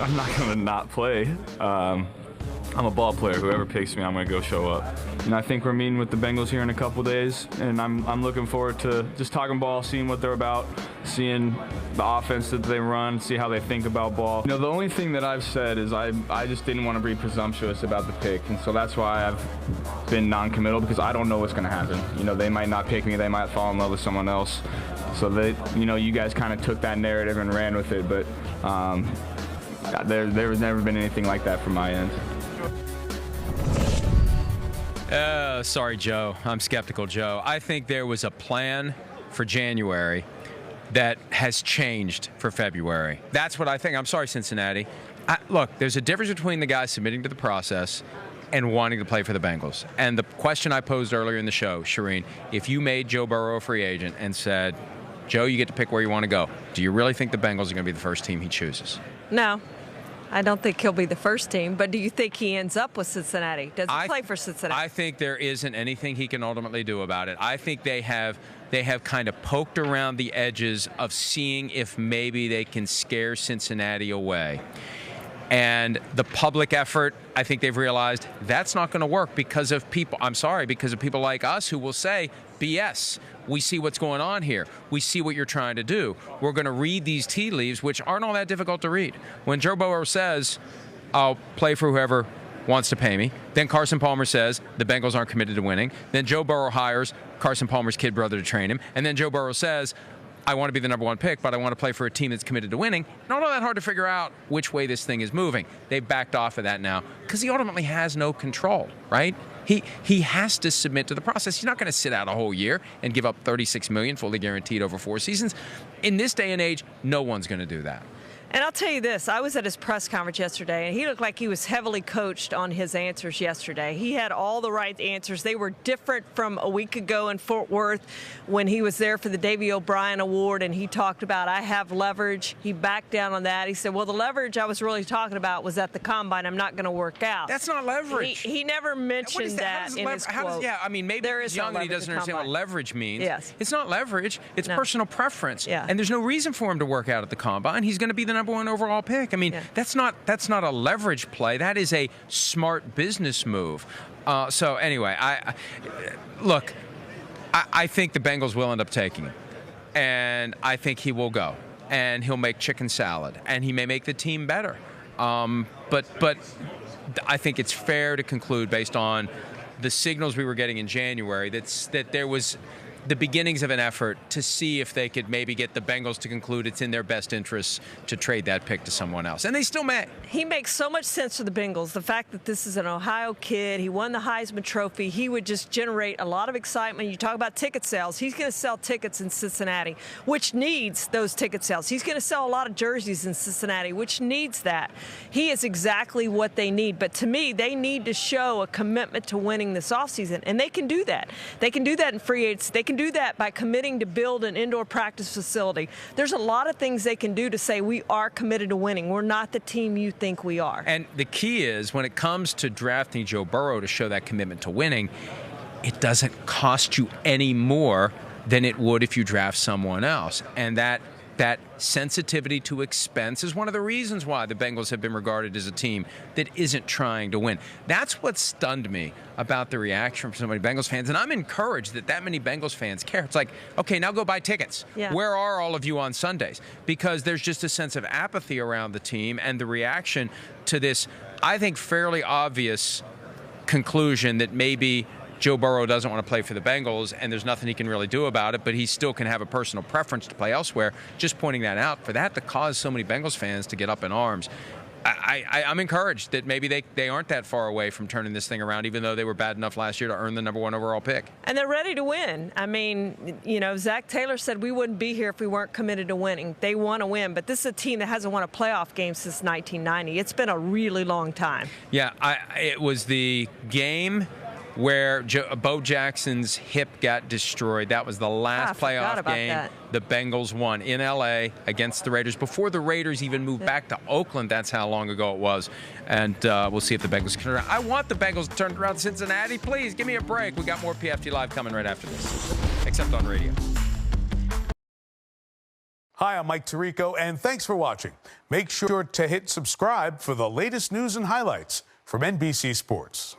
I'm not going to not play. I'm a ball player. Whoever picks me, I'm going to go show up. And I think we're meeting with the Bengals here in a couple days, and I'm looking forward to just talking ball, seeing what they're about, seeing the offense that they run, see how they think about ball. You know, the only thing that I've said is I just didn't want to be presumptuous about the pick, and so that's why I've been non-committal, because I don't know what's going to happen. You know, they might not pick me, they might fall in love with someone else. So you guys kind of took that narrative and ran with it, but there's never been anything like that from my end. Sorry, Joe. I'm skeptical, Joe. I think there was a plan for January that has changed for February. That's what I think. I'm sorry, Cincinnati. Look, there's a difference between the guy submitting to the process and wanting to play for the Bengals. And the question I posed earlier in the show, Charean, if you made Joe Burrow a free agent and said, Joe, you get to pick where you want to go, do you really think the Bengals are going to be the first team he chooses? No. I don't think he'll be the first team, but do you think he ends up with Cincinnati? Does he play for Cincinnati? I think there isn't anything he can ultimately do about it. I think they have kind of poked around the edges of seeing if maybe they can scare Cincinnati away. And the public effort, I think they've realized that's not going to work because of people like us who will say, BS. We see what's going on here. We see what you're trying to do. We're going to read these tea leaves, which aren't all that difficult to read. When Joe Burrow says, I'll play for whoever wants to pay me, then Carson Palmer says the Bengals aren't committed to winning, then Joe Burrow hires Carson Palmer's kid brother to train him, and then Joe Burrow says, I want to be the number one pick, but I want to play for a team that's committed to winning. Not all that hard to figure out which way this thing is moving. They've backed off of that now because he ultimately has no control, right? He has to submit to the process. He's not going to sit out a whole year and give up $36 million fully guaranteed over 4 seasons. In this day and age, no one's going to do that. And I'll tell you this, I was at his press conference yesterday, and he looked like he was heavily coached on his answers yesterday. He had all the right answers. They were different from a week ago in Fort Worth when he was there for the Davey O'Brien Award, and he talked about, I have leverage. He backed down on that. He said, well, the leverage I was really talking about was at the combine. I'm not going to work out. That's not leverage. He never mentioned that in his quote. Yeah, I mean, maybe he's young and he doesn't understand what leverage means. Yes. It's not leverage. It's personal preference. Yeah. And there's no reason for him to work out at the combine. He's going to be the number 1 overall pick. I mean, that's not a leverage play. That is a smart business move. So anyway, I think the Bengals will end up taking him, and I think he will go, and he'll make chicken salad, and he may make the team better. But I think it's fair to conclude, based on the signals we were getting in January, that there was the beginnings of an effort to see if they could maybe get the Bengals to conclude it's in their best interests to trade that pick to someone else. And they still may. He makes so much sense for the Bengals. The fact that this is an Ohio kid, he won the Heisman Trophy, he would just generate a lot of excitement. You talk about ticket sales. He's going to sell tickets in Cincinnati, which needs those ticket sales. He's going to sell a lot of jerseys in Cincinnati, which needs that. He is exactly what they need. But to me, they need to show a commitment to winning this offseason, and they can do that. They can do that in free agency. They can do that by committing to build an indoor practice facility. There's a lot of things they can do to say we are committed to winning. We're not the team you think we are. And the key is, when it comes to drafting Joe Burrow to show that commitment to winning, it doesn't cost you any more than it would if you draft someone else. And that sensitivity to expense is one of the reasons why the Bengals have been regarded as a team that isn't trying to win. That's what stunned me about the reaction from so many Bengals fans. And I'm encouraged that many Bengals fans care. It's like, okay, now go buy tickets. Yeah. Where are all of you on Sundays? Because there's just a sense of apathy around the team, and the reaction to this, I think, fairly obvious conclusion that maybe Joe Burrow doesn't want to play for the Bengals, and there's nothing he can really do about it, but he still can have a personal preference to play elsewhere. Just pointing that out, for that to cause so many Bengals fans to get up in arms, I'm encouraged that maybe they aren't that far away from turning this thing around, even though they were bad enough last year to earn the number 1 overall pick. And they're ready to win. I mean, you know, Zach Taylor said we wouldn't be here if we weren't committed to winning. They want to win, but this is a team that hasn't won a playoff game since 1990. It's been a really long time. Yeah, it was the game where Bo Jackson's hip got destroyed. That was the last playoff game the Bengals won in L.A. against the Raiders. Before the Raiders even moved back to Oakland, that's how long ago it was. And we'll see if the Bengals can turn around. I want the Bengals to turn around Cincinnati. Please, give me a break. We got more PFT Live coming right after this, except on radio. Hi, I'm Mike Tirico, and thanks for watching. Make sure to hit subscribe for the latest news and highlights from NBC Sports.